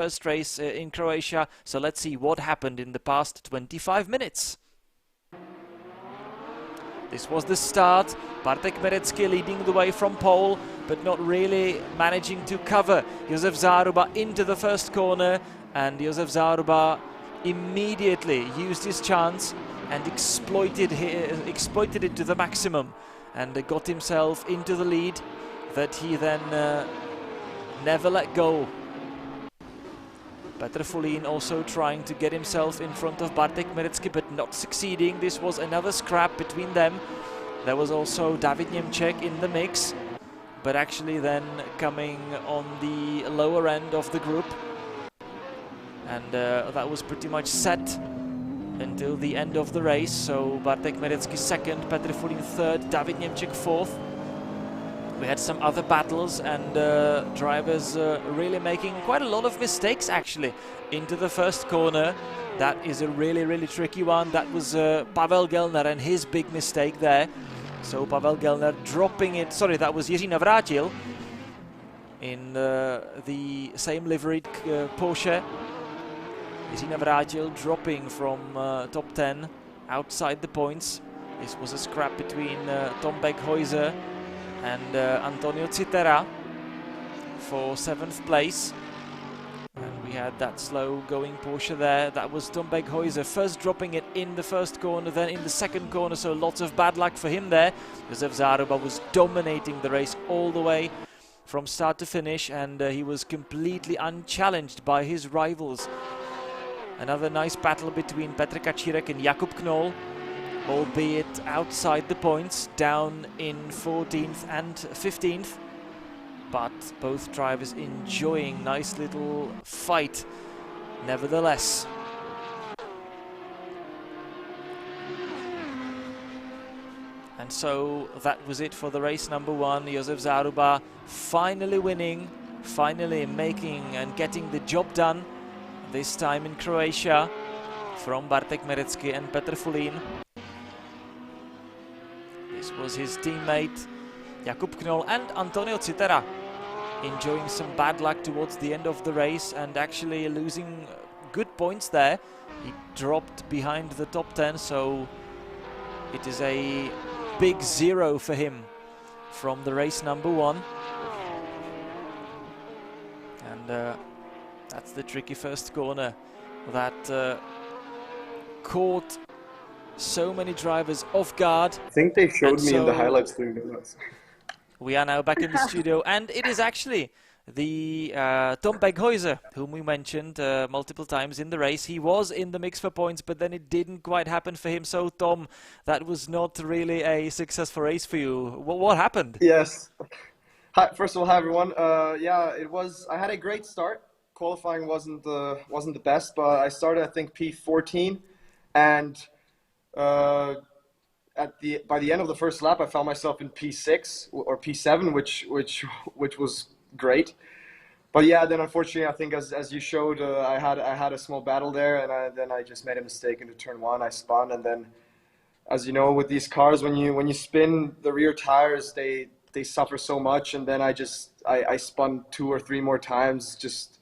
first race in Croatia. So let's see what happened in the past 25 minutes. This was the start. Bartek Merecky leading the way from pole, but not really managing to cover Josef Záruba into the first corner. And Josef Záruba immediately used his chance and exploited it to the maximum, and got himself into the lead that he then never let go. Petr Fulín also trying to get himself in front of Bartek Merecky, but not succeeding. This was another scrap between them. There was also David Němček in the mix, but actually then coming on the lower end of the group. And that was pretty much set until the end of the race. So Bartek Merecky second, Petr Fulín third, David Němček fourth. We had some other battles and drivers really making quite a lot of mistakes actually into the first corner. That is a really tricky one. That was Pavel Gelner and his big mistake there. So Pavel Gelner dropping it, sorry, that was Jiří Navrátil in the same liveried Porsche. Jiří Navrátil dropping from top 10 outside the points. This was a scrap between Tom Beghuyser and Antonio Citera for 7th place. And we had that slow going Porsche there. That was Tom Beghuyser first dropping it in the first corner, then in the second corner, so lots of bad luck for him there. Josef Záruba was dominating the race all the way from start to finish, and he was completely unchallenged by his rivals. Another nice battle between Petr Kačírek and Jakub Knoll, albeit outside the points, down in 14th and 15th. But both drivers enjoying nice little fight nevertheless. And so that was it for the race number one. Josef Záruba finally winning, finally making and getting the job done, this time in Croatia, from Bartek Merecky and Petr Fulín. This was his teammate Jakub Knoll and Antonio Citera enjoying some bad luck towards the end of the race and actually losing good points there. He dropped behind the top 10, so it is a big 0 for him from the race number one. And that's the tricky first corner that caught so many drivers off guard. I think they showed me in the highlights during the notes. We are now back in the studio, and it is actually the Tom Beghuyser, whom we mentioned multiple times in the race. He was in the mix for points, but then it didn't quite happen for him. So, Tom, that was not really a successful race for you. What happened? Yes. Hi, first of all, hi everyone. Yeah, it was. I had a great start. Qualifying wasn't the best, but I started, I think, P14, and by the end of the first lap, I found myself in P6 or P7, which was great. But yeah, then unfortunately, I think as you showed, I had a small battle there, and then I just made a mistake into turn one. I spun, and then, as you know, with these cars, when you spin, the rear tires they suffer so much, and then I spun 2 or 3 more times just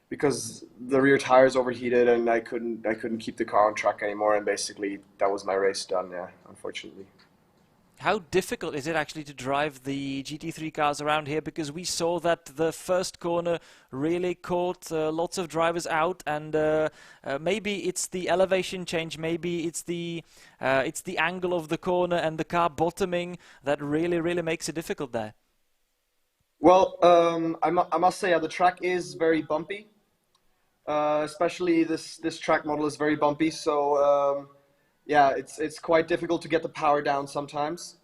because the rear tires overheated and I couldn't keep the car on track anymore, and basically that was my race done, yeah, unfortunately. How difficult is it actually to drive the GT3 cars around here? Because we saw that the first corner really caught lots of drivers out, and maybe it's the elevation change, maybe it's the angle of the corner and the car bottoming that really makes it difficult there. Well, I must say, the track is very bumpy. Especially this track model is very bumpy, so yeah, it's quite difficult to get the power down sometimes.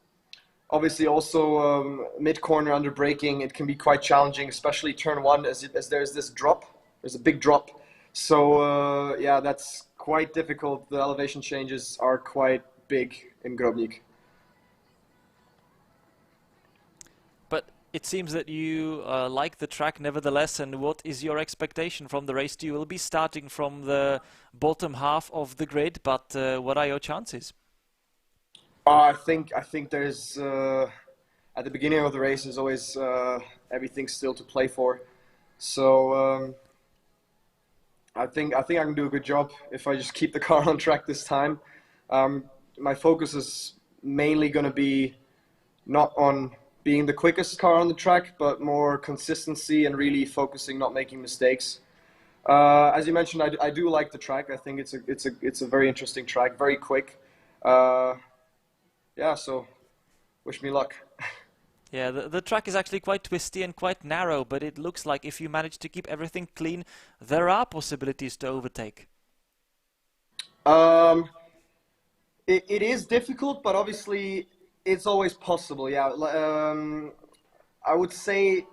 Obviously, also mid corner under braking, it can be quite challenging, especially turn one, as there's this drop. There's a big drop, so yeah, that's quite difficult. The elevation changes are quite big in Grobnik. It seems that you like the track nevertheless, and what is your expectation from the race? You will be starting from the bottom half of the grid, but what are your chances? I think there's at the beginning of the race there's always everything still to play for. So I can do a good job if I just keep the car on track this time. My focus is mainly going to be not on being the quickest car on the track, but more consistency and really focusing, not making mistakes. As you mentioned, I do like the track. I think it's a very interesting track, very quick. Yeah, so wish me luck. Yeah, the track is actually quite twisty and quite narrow, but it looks like if you manage to keep everything clean, there are possibilities to overtake. It is difficult, but obviously it's always possible. Yeah, I would say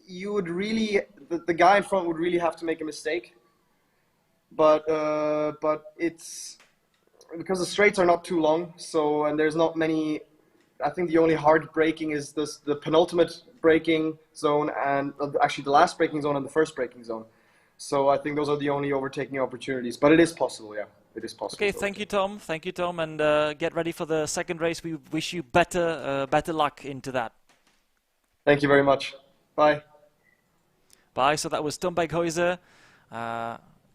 you would really the guy in front would really have to make a mistake. But it's because the straights are not too long, so and there's not many. I think the only hard braking is the penultimate braking zone and actually the last braking zone and the first braking zone. So I think those are the only overtaking opportunities. But it is possible, yeah. It is possible. Okay, thank you, Tom. Thank you, Tom, and get ready for the second race. We wish you better luck into that. Thank you very much. Bye. Bye. So that was Tom Berghäuser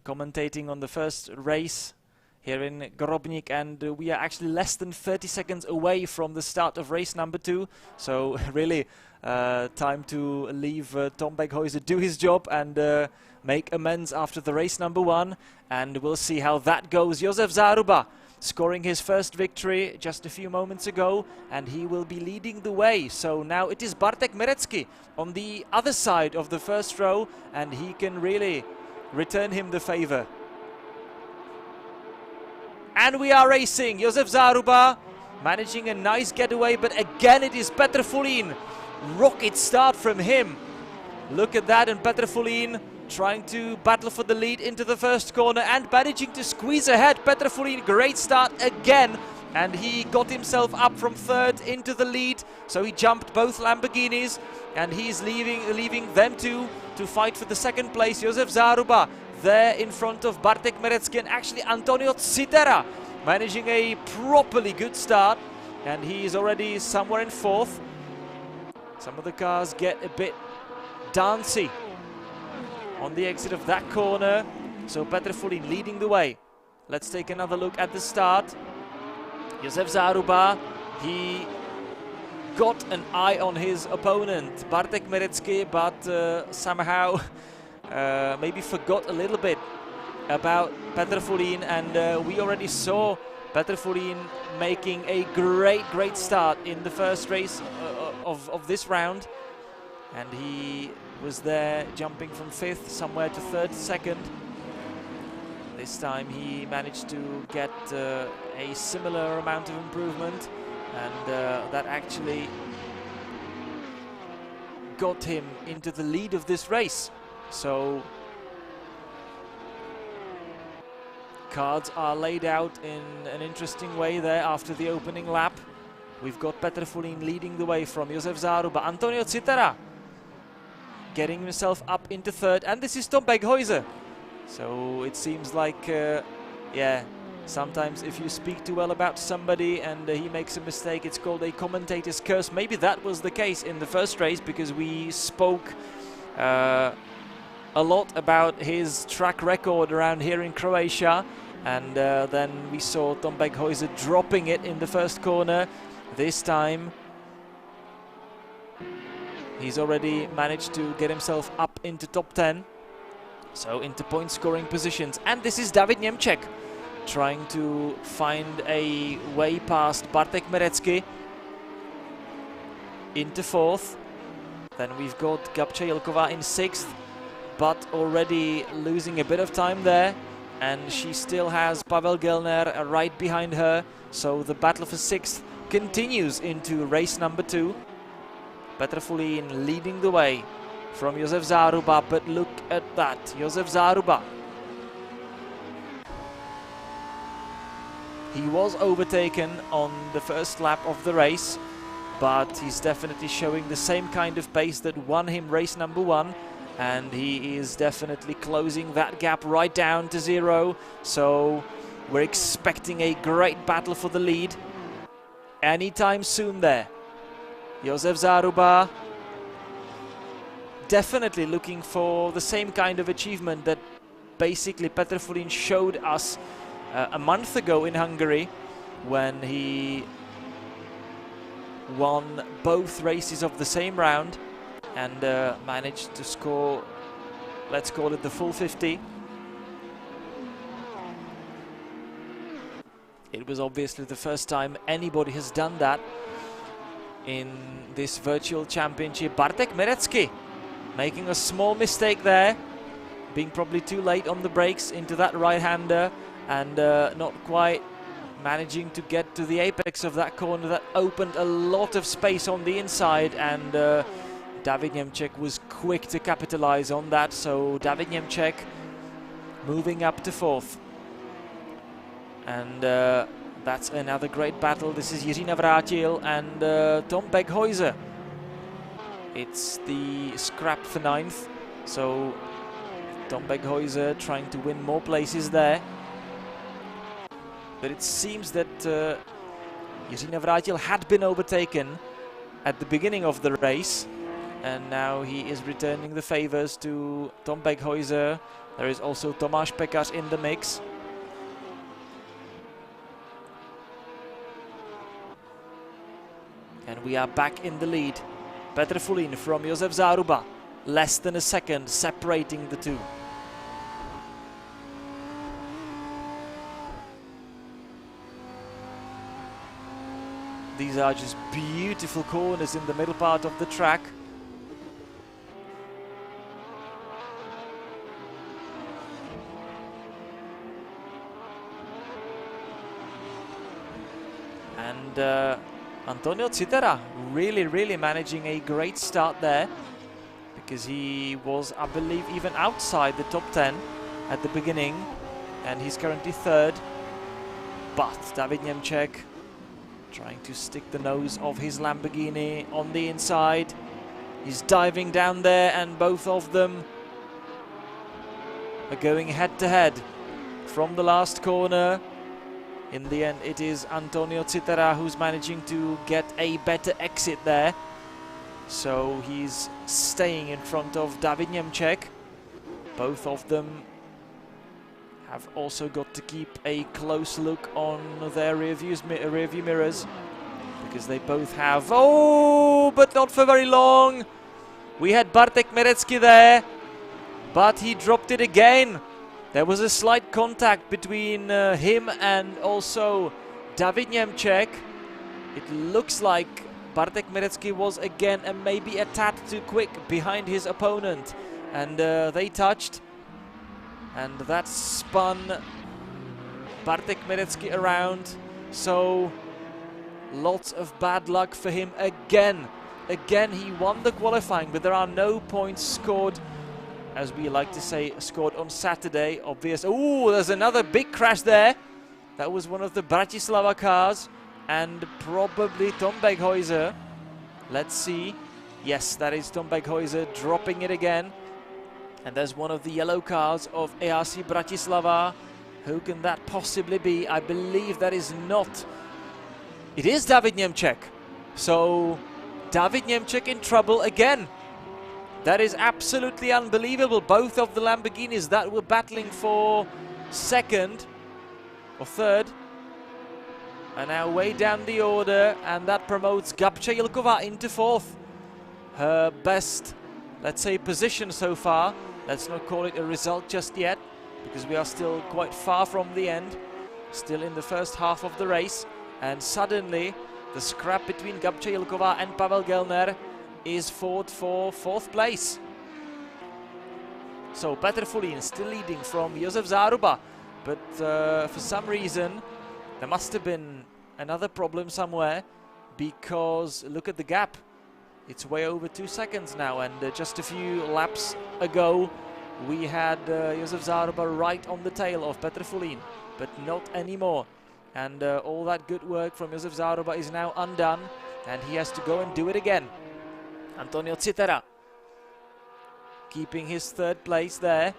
commentating on the first race here in Grobnik, and we are actually less than 30 seconds away from the start of race number 2. So really time to leave Tom Berghäuser do his job and make amends after the race number 1, and we'll see how that goes. Josef Záruba scoring his first victory just a few moments ago, and he will be leading the way. So now it is Bartek Merecki on the other side of the first row, and he can really return him the favor. And we are racing. Josef Záruba managing a nice getaway, but again it is Petr Fulín. Rocket start from him. Look at that, and Petr Fulín trying to battle for the lead into the first corner and managing to squeeze ahead. Petr Fulín, great start again, and he got himself up from third into the lead. So he jumped both Lamborghinis, and he's leaving them two to fight for the second place. Josef Záruba there in front of Bartek Merecki, and actually Antonio Citera managing a properly good start, and he is already somewhere in fourth. Some of the cars get a bit dancy on the exit of that corner. So Petr Fulín leading the way. Let's take another look at the start. Josef Záruba, he got an eye on his opponent, Bartek Merecki, but somehow maybe forgot a little bit about Petr Fulín, and we already saw Petr Fulín making a great start in the first race of this round, and he was there jumping from 5th somewhere to 3rd, 2nd. This time he managed to get a similar amount of improvement, and that actually got him into the lead of this race. So cards are laid out in an interesting way there after the opening lap. We've got Petr Fulín leading the way from Josef Záruba. Antonio Citera getting himself up into 3rd, and this is Tom Berghäuser. So it seems like, yeah, sometimes if you speak too well about somebody and he makes a mistake, it's called a commentator's curse. Maybe that was the case in the first race, because we spoke a lot about his track record around here in Croatia, and then we saw Tom Berghäuser dropping it in the first corner. This time he's already managed to get himself up into top 10, so into point scoring positions. And this is David Němček trying to find a way past Bartek Merecki into 4th. Then we've got Gabča Jelková in 6th, but already losing a bit of time there, and she still has Pavel Gelner right behind her, so the battle for 6th continues into race number 2. Petr Fulín leading the way from Josef Záruba, but look at that, Josef Záruba. He was overtaken on the first lap of the race, but he's definitely showing the same kind of pace that won him race number 1, and he is definitely closing that gap right down to 0. So we're expecting a great battle for the lead anytime soon there. Josef Záruba definitely looking for the same kind of achievement that basically Petr Fulin showed us a month ago in Hungary, when he won both races of the same round and managed to score, let's call it the full 50. It was obviously the first time anybody has done that in this virtual championship. Bartek Merecky making a small mistake there, being probably too late on the brakes into that right-hander, and not quite managing to get to the apex of that corner that opened a lot of space on the inside, and David Němeček was quick to capitalize on that. So David Němeček moving up to 4th. And that's another great battle. This is Jiří Navrátil and Tom Beghuyser. It's the scrap for 9th. So Tom Beghuyser trying to win more places there. But it seems that Jiří Navrátil had been overtaken at the beginning of the race, and now he is returning the favors to Tom Beghuyser. There is also Tomáš Pekař in the mix. And we are back in the lead. Petr Fulin from Josef Záruba, less than a second separating the two. These are just beautiful corners in the middle part of the track. And Antonio Citera really managing a great start there, because he was, I believe, even outside the top 10 at the beginning, and he's currently 3rd. But David Němeček trying to stick the nose of his Lamborghini on the inside. He's diving down there, and both of them are going head to head from the last corner. In the end, it is Antonio Citera who's managing to get a better exit there. So he's staying in front of David Němeček. Both of them have also got to keep a close look on their rearview mirrors, because they both have... Oh, but not for very long. We had Bartek Merecky there, but he dropped it again. There was a slight contact between him and also David Němeček. It looks like Bartek Merecky was again maybe a tad too quick behind his opponent, and they touched, and that spun Bartek Merecky around. So lots of bad luck for him again. Again, he won the qualifying, but there are no points scored, as we like to say, scored on Saturday. Obvious. Oh, there's another big crash there. That was one of the Bratislava cars, and probably Tom Beghuyser. Let's see. Yes, that is Tom Beghuyser dropping it again. And there's one of the yellow cars of ARC Bratislava. Who can that possibly be? I believe that is not... It is David Němeček. So David Němeček in trouble again. That is absolutely unbelievable. Both of the Lamborghinis that were battling for 2nd or 3rd are now way down the order, and that promotes Gabča Jilková into 4th. Her best, let's say, position so far. Let's not call it a result just yet, because we are still quite far from the end, still in the first half of the race. And suddenly the scrap between Gabča Jilková and Pavel Gelner is fought for 4th place. So Petr Fulin still leading from Josef Záruba, but for some reason there must have been another problem somewhere, because look at the gap. It's way over 2 seconds now, and just a few laps ago we had Josef Záruba right on the tail of Petr Fulin, but not anymore. And all that good work from Josef Záruba is now undone, and he has to go and do it again. Antonio Citera keeping his 3rd place there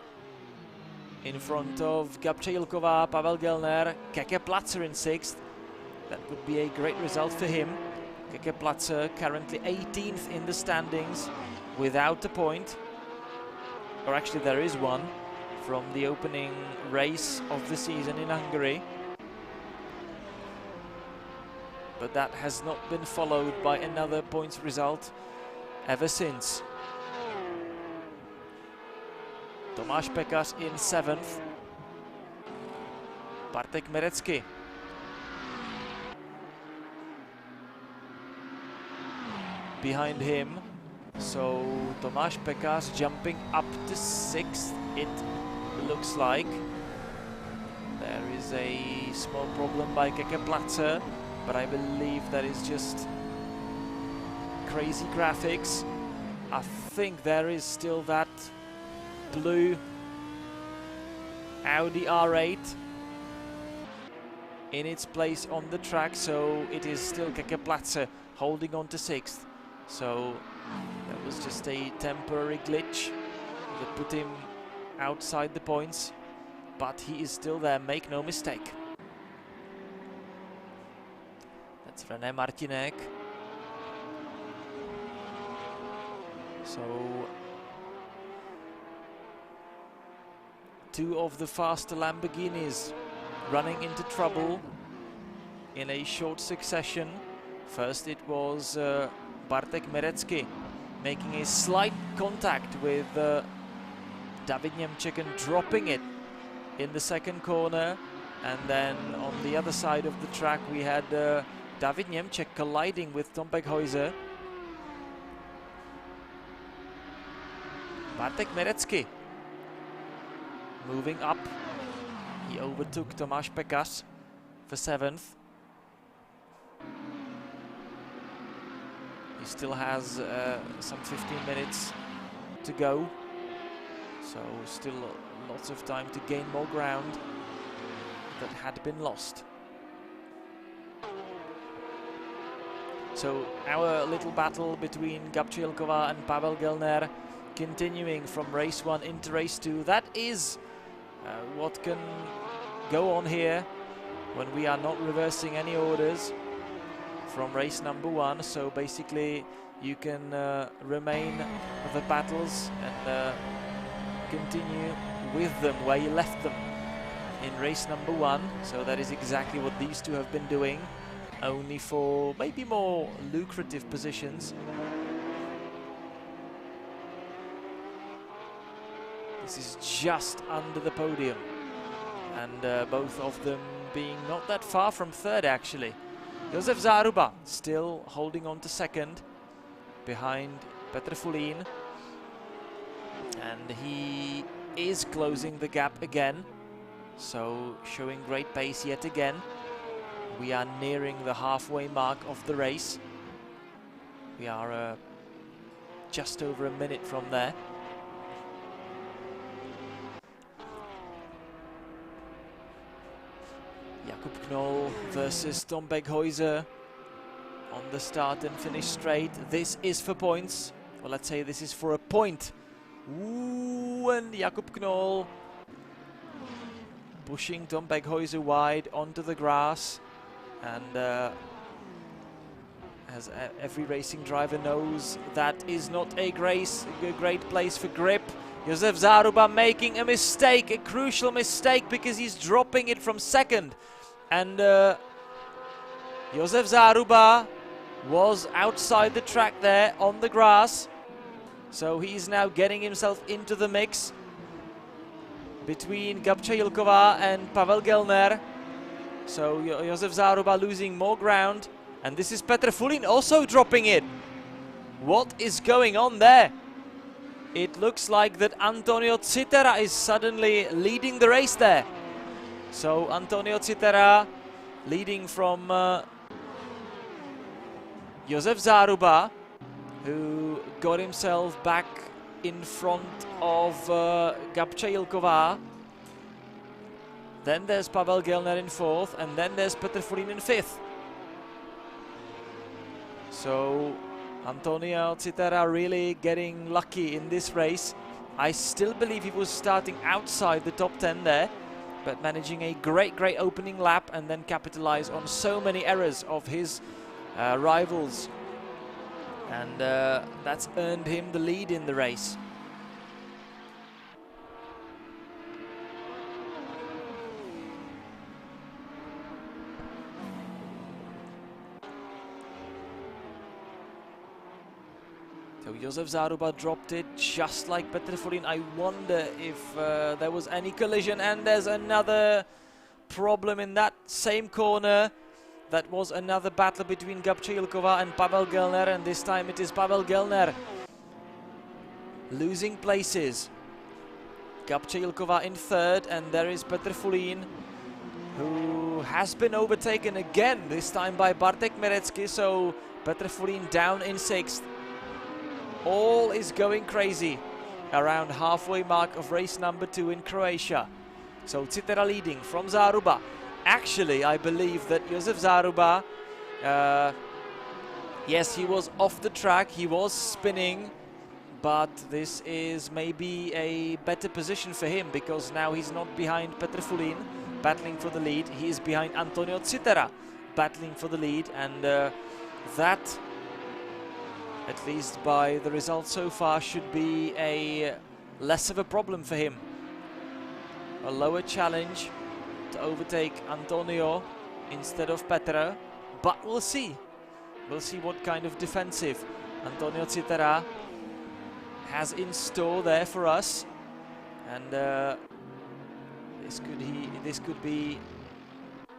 in front of Gabča Jilková, Pavel Gelner, Keke Platzer in 6th. That would be a great result for him. Keke Platzer currently 18th in the standings without a point. Or actually there is one from the opening race of the season in Hungary. But that has not been followed by another points result ever since. Tomáš Pekař in 7th. Bartek Merecký behind him. So Tomáš Pekař jumping up to 6th, it looks like. There is a small problem by Keke Platzer, but I believe that is just crazy graphics. I think there is still that blue Audi R8 in its place on the track, so it is still Keke Platzer holding on to 6th. So that was just a temporary glitch that put him outside the points, but he is still there, make no mistake. That's René Martinek. So two of the faster Lamborghinis running into trouble in a short succession. First it was Bartek Merecký making a slight contact with David Němček and dropping it in the second corner, and then on the other side of the track we had David Němček colliding with Tom Beghuyser. Bartek Merecký moving up, he overtook Tomáš Pekař for 7th. He still has some 15 minutes to go, so still lots of time to gain more ground that had been lost. So our little battle between Gabča Jilková and Pavel Gelner continuing from race 1 into race 2. That is what can go on here when we are not reversing any orders from race number 1. So basically you can remain the battles and continue with them where you left them in race number 1. So that is exactly what these two have been doing, only for maybe more lucrative positions. This is just under the podium, and both of them being not that far from 3rd actually. Josef Záruba still holding on to 2nd behind Petr Fulín, and he is closing the gap again, so showing great pace yet again. We are nearing the halfway mark of the race. We are just over a minute from there. Jakub Knoll versus Tom Beghuyser on the start and finish straight. This is for points, or let's say this is for a point. Ooh, and Jakub Knoll pushing Tom Beghuyser wide onto the grass, and as every racing driver knows, that is not a great place for grip. Josef Záruba making a mistake, a crucial mistake, because he's dropping it from 2nd. And Josef Záruba was outside the track there on the grass. So he's now getting himself into the mix between Gabča Jilková and Pavel Gelner. So Josef Záruba losing more ground. And this is Petr Fulín also dropping it. What is going on there? It looks like that Antonio Citera is suddenly leading the race there. So Antonio Citera leading from Josef Záruba, who got himself back in front of Gabča Jilková. Then there's Pavel Gelner in 4th, and then there's Petr Fulín in 5th. So Antonio Citera really getting lucky in this race. I still believe he was starting outside the top 10 there, but managing a great opening lap and then capitalize on so many errors of his rivals. And that's earned him the lead in the race. So Josef Záruba dropped it just like Petr Fulin. I wonder if there was any collision, and there's another problem in that same corner. That was another battle between Gabča Jilková and Pavel Gelner, and this time it is Pavel Gelner losing places. Gabča Jilková in third, and there is Petr Fulin, who has been overtaken again, this time by Bartek Merecky, so Petr Fulin down in sixth. All is going crazy around halfway mark of race number 2 in Croatia. So Citera leading from Záruba. Actually, I believe that Josef Záruba, yes, he was off the track, he was spinning, but this is maybe a better position for him, because now he's not behind Petr Fulin battling for the lead, he is behind Antonio Citera battling for the lead, and that, at least by the results so far, should be a less of a problem for him. A lower challenge to overtake Antonio instead of Petr, but we'll see. We'll see what kind of defensive Antonio Citera has in store there for us, and this could be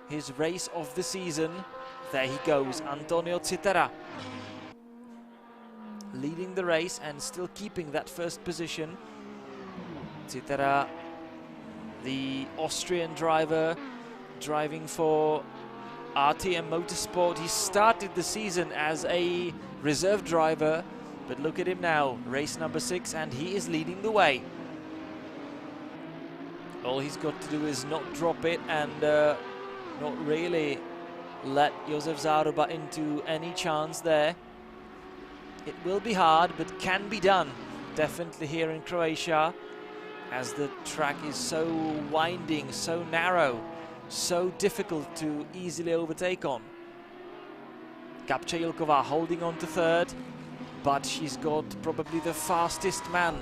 his race of the season. There he goes, Antonio Citera, leading the race and still keeping that first position. Citera, the Austrian driver, driving for RTM Motorsport. He started the season as a reserve driver, but look at him now, race number 6, and he is leading the way. All he's got to do is not drop it and not really let Josef Záruba into any chance there. It will be hard, but can be done, definitely here in Croatia, as the track is so winding, so narrow, so difficult to easily overtake on. Gabča Jilková holding on to third, but she's got probably the fastest man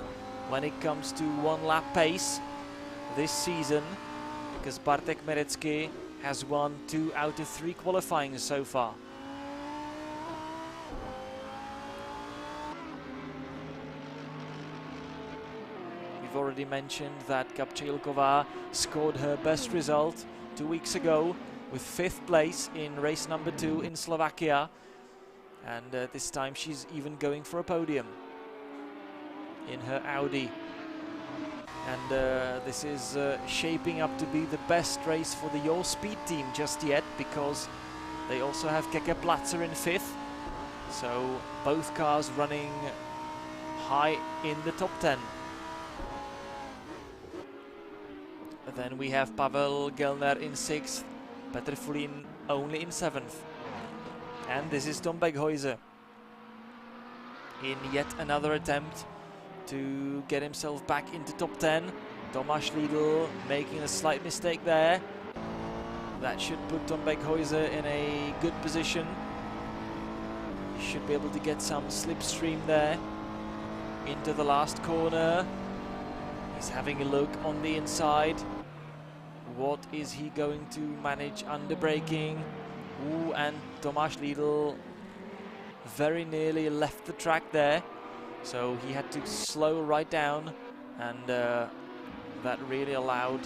when it comes to one lap pace this season, because Bartek Merecky has won 2 out of 3 qualifying so far. We've already mentioned that Gabča Jilková scored her best result 2 weeks ago with 5th place in race number 2 in Slovakia, and this time she's even going for a podium in her Audi. And this is shaping up to be the best race for the Your Speed team just yet, because they also have Keke Platzer in 5th, so both cars running high in the top 10. Then we have Pavel Gelner in 6th, Petr Fulin only in 7th. And this is Tom Beghuyse in yet another attempt to get himself back into top 10. Tomáš Liedl making a slight mistake there. That should put Tom Beghuyse in a good position. He should be able to get some slipstream there into the last corner. He's having a look on the inside. What is he going to manage under braking? Ooh, and Tomáš Liedl very nearly left the track there, so he had to slow right down, and that really allowed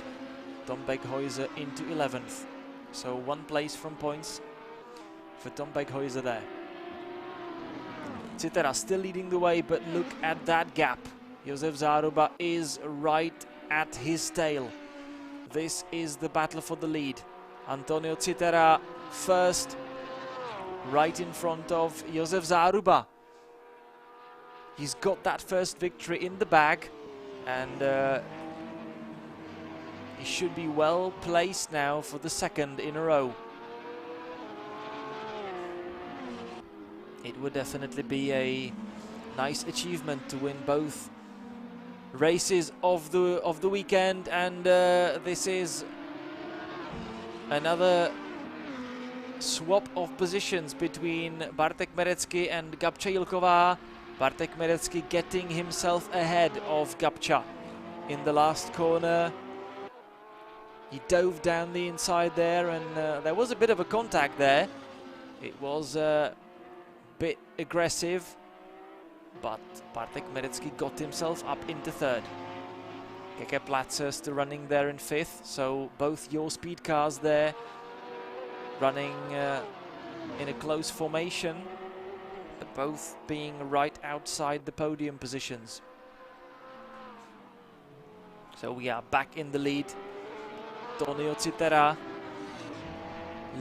Tom Beghuyse into 11th. So 1 place from points for Tom Beghuyse there. Citera still leading the way, but look at that gap. Josef Záruba is right at his tail. This is the battle for the lead. Antonio Citera first, right in front of Josef Záruba. He's got that first victory in the bag, and he should be well placed now for the 2nd in a row. It would definitely be a nice achievement to win both races of the weekend, and this is another swap of positions between Bartek Merecky and Gabča Jilková. Bartek Merecky getting himself ahead of Gabča in the last corner. He dove down the inside there, and there was a bit of a contact there. It was a bit aggressive, but Bartek Meretzky got himself up into third. Keke Platzer still running there in fifth, so both your speed cars there running in a close formation, but both being right outside the podium positions. So we are back in the lead. Antonio Citera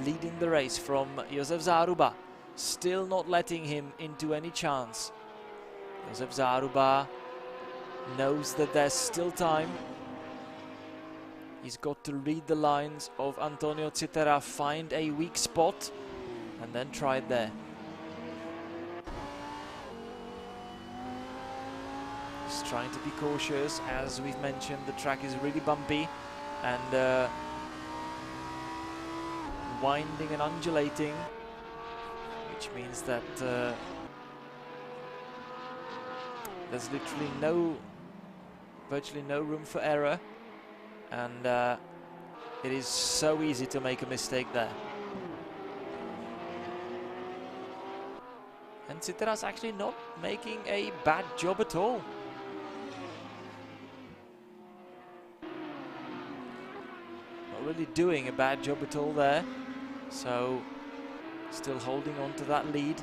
leading the race from Josef Záruba, still not letting him into any chance. Josef Záruba knows that there's still time. He's got to read the lines of Antonio Citera, find a weak spot, and then try it there. He's trying to be cautious. As we've mentioned, the track is really bumpy and winding and undulating, which means that there's literally virtually no room for error, and it is so easy to make a mistake there. And Citera's actually not making a bad job at all. Not really doing a bad job at all there. So still holding on to that lead,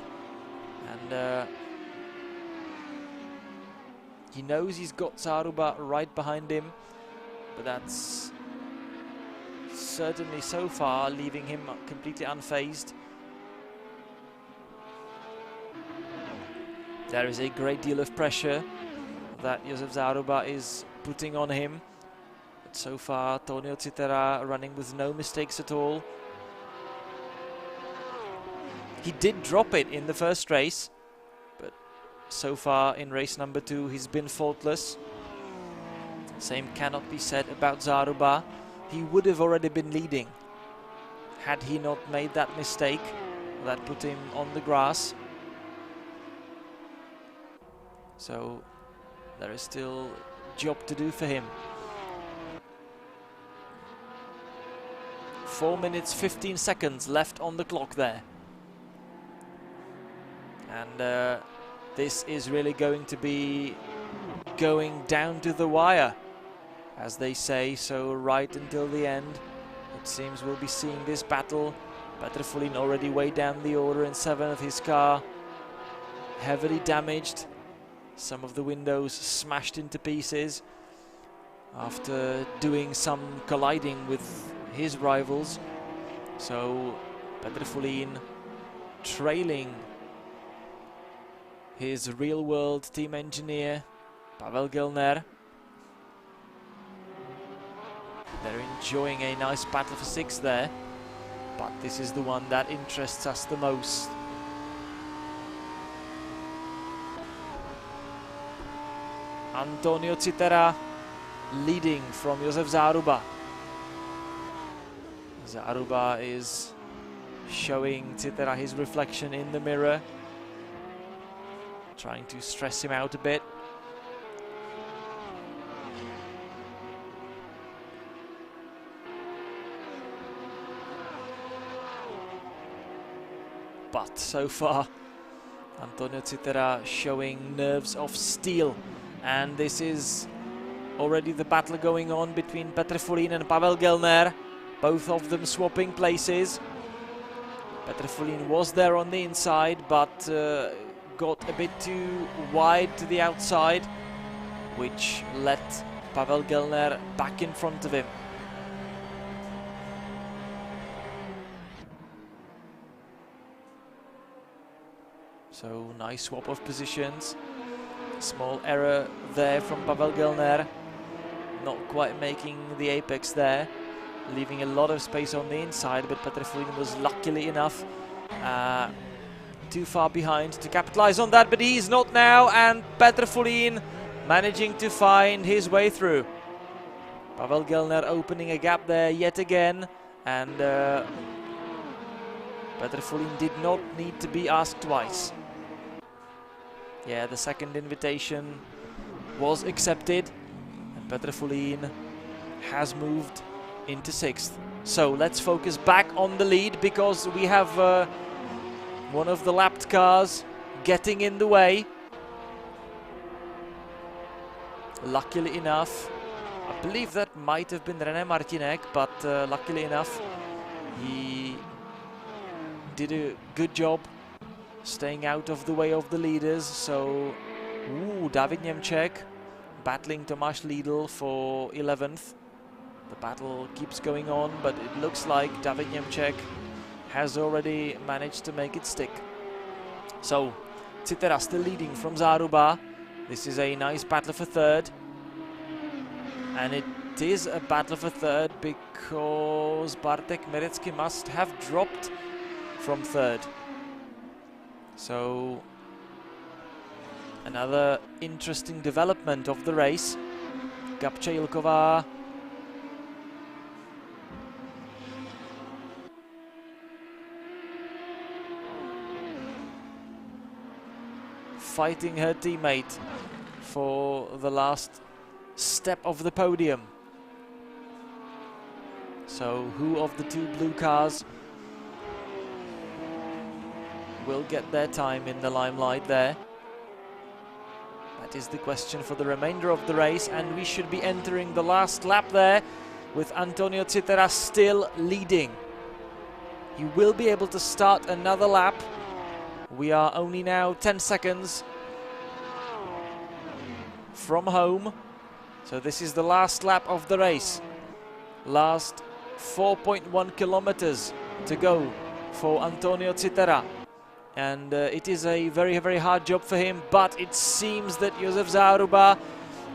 and he knows he's got Záruba right behind him, but that's certainly so far leaving him completely unfazed. There is a great deal of pressure that Josef Záruba is putting on him, but so far Antonio Citera running with no mistakes at all. He did drop it in the first race, but so far in race number 2 he's been faultless. Same cannot be said about Záruba. He would have already been leading had he not made that mistake that put him on the grass. So there is still job to do for him. 4 minutes 15 seconds left on the clock there. And this is really going to be going down to the wire, as they say, so right until the end. It seems we'll be seeing this battle. Petr Fulin already way down the order in 7th, his car heavily damaged. Some of the windows smashed into pieces after doing some colliding with his rivals. So Petr Fulin trailing his real-world team engineer, Pavel Gelner. They're enjoying a nice battle for 6th there, but this is the one that interests us the most. Antonio Citera leading from Josef Záruba. Záruba is showing Citera his reflection in the mirror, trying to stress him out a bit. But so far, Antonio Citera showing nerves of steel. And this is already the battle going on between Petr Fulin and Pavel Gelner. Both of them swapping places. Petr Fulin was there on the inside, but got a bit too wide to the outside, which let Pavel Gelner back in front of him. So nice swap of positions. Small error there from Pavel Gelner, not quite making the apex there, leaving a lot of space on the inside, but Petr Fulin was luckily enough too far behind to capitalize on that, but he's not now, and Petr Fulin managing to find his way through. Pavel Gelner opening a gap there yet again, and Petr Fulin did not need to be asked twice. Yeah, the second invitation was accepted, and Petr Fulin has moved into 6th. So let's focus back on the lead, because we have one of the lapped cars getting in the way. Luckily enough, I believe that might have been René Martinek, but luckily enough, he did a good job staying out of the way of the leaders. So, David Němček battling Tomáš Liedl for 11th. The battle keeps going on, but it looks like David Němček has already managed to make it stick. So, Citera still leading from Záruba. This is a nice battle for third. And it is a battle for third because Bartek Merecký must have dropped from third. So, another interesting development of the race. Gabča Jilková fighting her teammate for the last step of the podium. So who of the two blue cars will get their time in the limelight there? That is the question for the remainder of the race, and we should be entering the last lap there with Antonio Citera still leading. He will be able to start another lap. We are only now 10 seconds from home. So this is the last lap of the race. Last 4.1 kilometers to go for Antonio Citera. And it is a very, very hard job for him, but it seems that Josef Záruba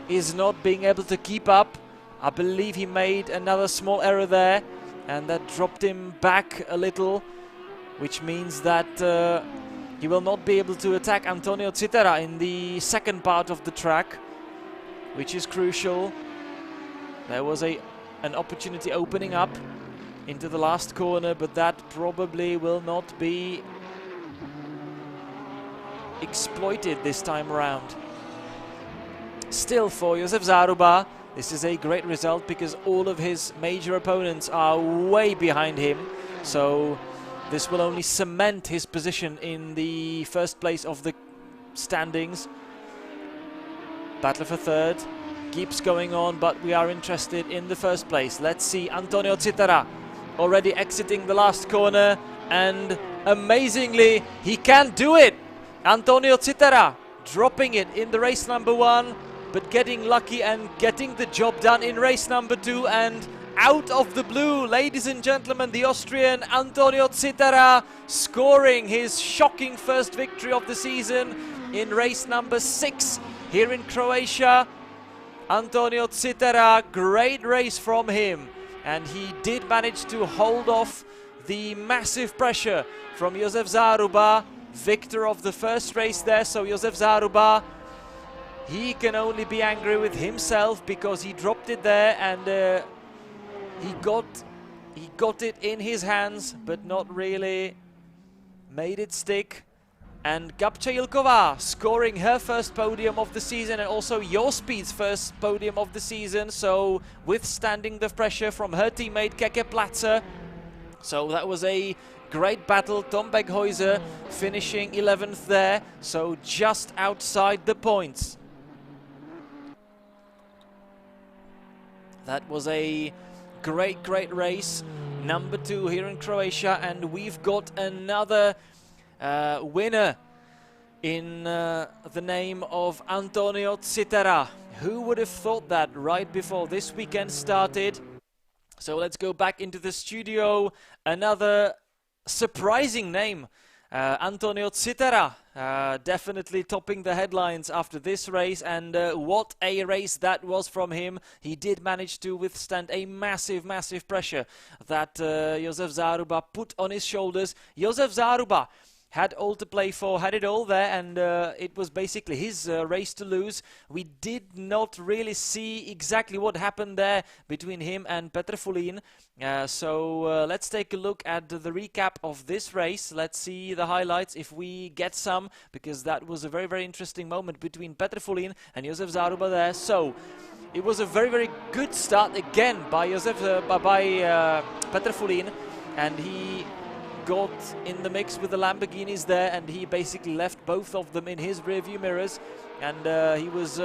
is not being able to keep up. I believe he made another small error there, and that dropped him back a little, which means that he will not be able to attack Antonio Citera in the second part of the track, which is crucial. There was an opportunity opening up into the last corner, but that probably will not be exploited this time around. Still, for Josef Záruba, this is a great result because all of his major opponents are way behind him. So this will only cement his position in the first place of the standings. Battle for third keeps going on, but we are interested in the first place. Let's see Antonio Citera already exiting the last corner, and amazingly he can do it. Antonio Citera dropping it in the race number 1, but getting lucky and getting the job done in race number 2. And out of the blue, ladies and gentlemen, the Austrian Antonio Citera scoring his shocking first victory of the season in race number 6 here in Croatia. Antonio Citera, great race from him, and he did manage to hold off the massive pressure from Josef Záruba, victor of the first race there. So Josef Záruba, he can only be angry with himself because he dropped it there, and he got it in his hands, but not really made it stick. And Gabča Jilková scoring her first podium of the season, and also Speed's first podium of the season, so withstanding the pressure from her teammate Keke Platzer. So that was a great battle. Tom Beghäuser finishing 11th there, so just outside the points. That was a great race, number 2 here in Croatia, and we've got another winner in the name of Antonio Citera. Who would have thought that right before this weekend started? So let's go back into the studio. Another surprising name, Antonio Citera, definitely topping the headlines after this race, and what a race that was from him. He did manage to withstand a massive pressure that Josef Záruba put on his shoulders. Josef Záruba had all to play for, had it all there, and it was basically his race to lose. We did not really see exactly what happened there between him and Petr Fulín. So let's take a look at the recap of this race. Let's see the highlights if we get some, because that was a very interesting moment between Petr Fulín and Josef Záruba there. So it was a very good start again by Petr Fulín, and he got in the mix with the Lamborghinis there, and he basically left both of them in his rearview mirrors, and he was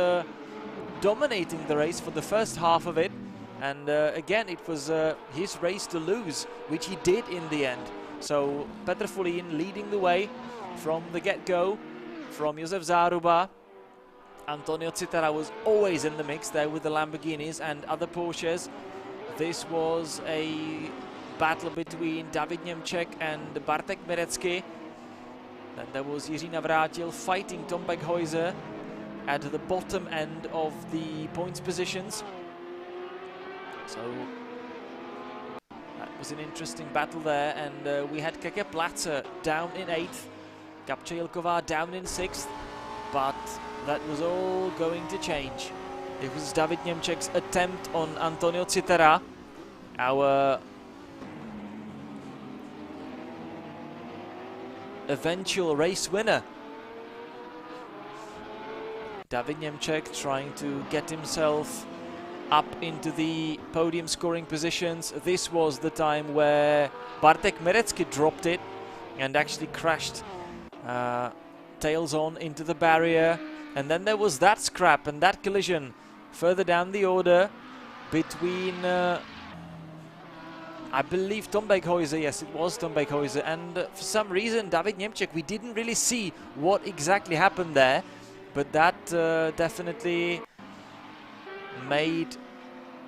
dominating the race for the first half of it. And again, it was his race to lose, which he did in the end. So Petr Fulín leading the way from the get-go, from Josef Záruba. Antonio Citera was always in the mix there with the Lamborghinis and other Porsches. This was a battle between David Němček and Bartek Mirecky. Then there was Jiří Navrátil fighting Tom Beckhuizer at the bottom end of the points positions. So that was an interesting battle there, and we had Keke Platzer down in 8th, Gabča Jilková down in 6th, but that was all going to change. It was David Němček's attempt on Antonio Citera, our eventual race winner. David Němček trying to get himself up into the podium scoring positions. This was the time where Bartek Mirecky dropped it and actually crashed tails on into the barrier. And then there was that scrap and that collision further down the order between, I believe, Tom Beckhuizer. Yes, it was Tom Beckhuizer. And for some reason, David Němček, we didn't really see what exactly happened there. But that definitely made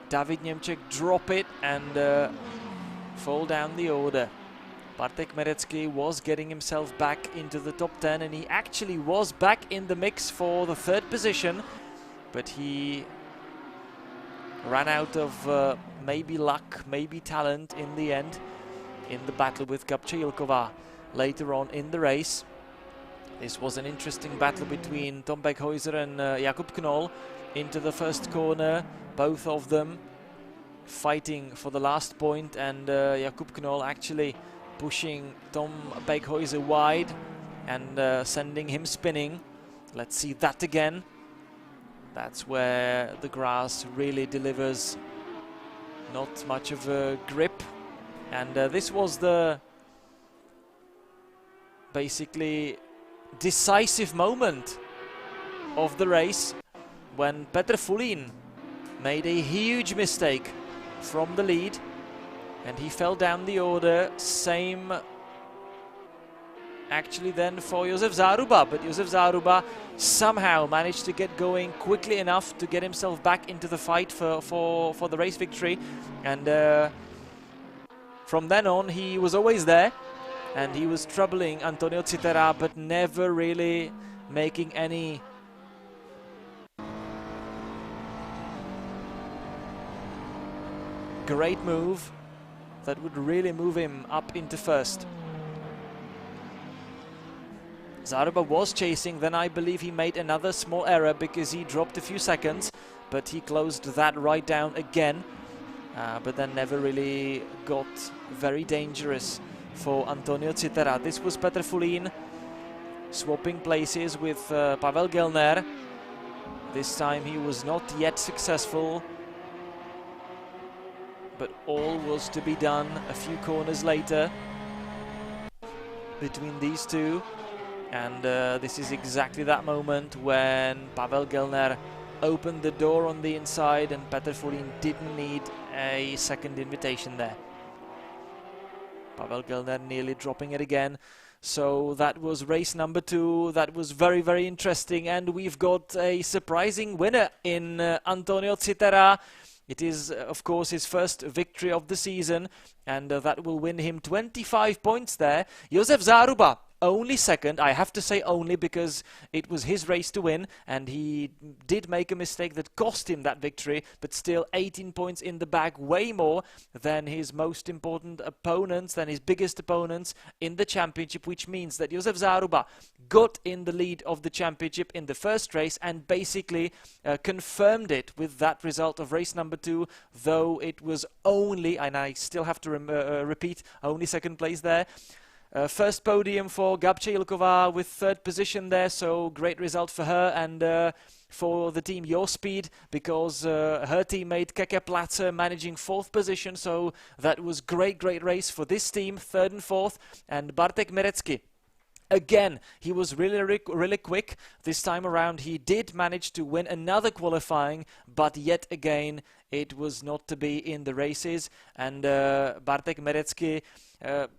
David Němček drop it and fall down the order. Bartek Mirecky was getting himself back into the top 10, and he actually was back in the mix for the 3rd position, but he ran out of maybe luck, maybe talent in the end in the battle with Gabča Jilková later on in the race. This was an interesting battle between Tom Beckhuizer and Jakub Knoll into the first corner, both of them fighting for the last point, and Jakub Knoll actually pushing Tom Beckhuizer wide and sending him spinning. Let's see that again. That's where the grass really delivers not much of a grip, and this was the basically decisive moment of the race when Petr Fulín made a huge mistake from the lead and he fell down the order. Same actually then for Josef Záruba, but Josef Záruba somehow managed to get going quickly enough to get himself back into the fight for the race victory, and from then on he was always there and he was troubling Antonio Citera, but never really making any great move that would really move him up into first. Záruba was chasing, then I believe he made another small error because he dropped a few seconds, but he closed that right down again, but then never really got very dangerous for Antonio Citera. This was Petr Fulín swapping places with Pavel Gelner. This time he was not yet successful, but all was to be done a few corners later between these two, and this is exactly that moment when Pavel Gelner opened the door on the inside and Petr Fulín didn't need a second invitation there. Pavel Gelner nearly dropping it again. So that was race number 2. That was very, very interesting, and we've got a surprising winner in Antonio Citera. It is, of course, his first victory of the season, and that will win him 25 points there. Josef Záruba, only second. I have to say only because it was his race to win, and he did make a mistake that cost him that victory, but still 18 points in the bag, way more than his most important opponents, than his biggest opponents in the championship, which means that Josef Záruba got in the lead of the championship in the first race and basically confirmed it with that result of race number 2, though it was only, and I still have to repeat, only second place there. First podium for Gabča Jilková with 3rd position there, so great result for her, and for the team Your Speed, because her teammate Keke Platzer managing 4th position, so that was great race for this team, 3rd and 4th, and Bartek Mirecky Again, he was really quick. This time around, he did manage to win another qualifying, but yet again, it was not to be in the races. And Bartek Merecky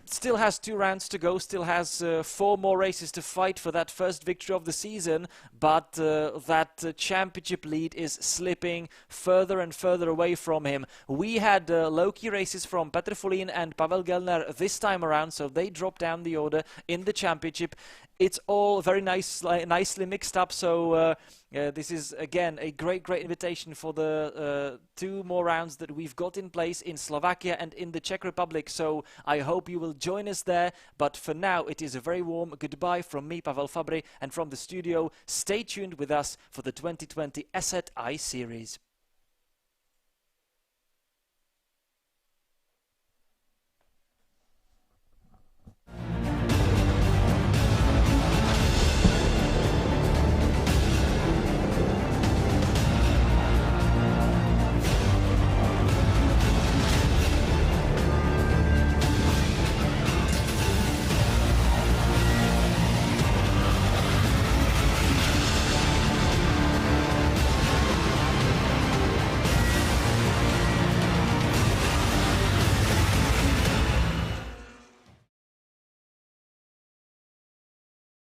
still has 2 rounds to go, still has 4 more races to fight for that first victory of the season, but that championship lead is slipping further and further away from him. We had low-key races from Petr Folin and Pavel Gelner this time around, so they dropped down the order in the championship. It's all very nicely mixed up, so this is again a great invitation for the 2 more rounds that we've got in place in Slovakia and in the Czech Republic, so I hope you will join us there. But for now, it is a very warm goodbye from me, Pavel Fabry, and from the studio. Stay tuned with us for the 2020 ESET iSERIES.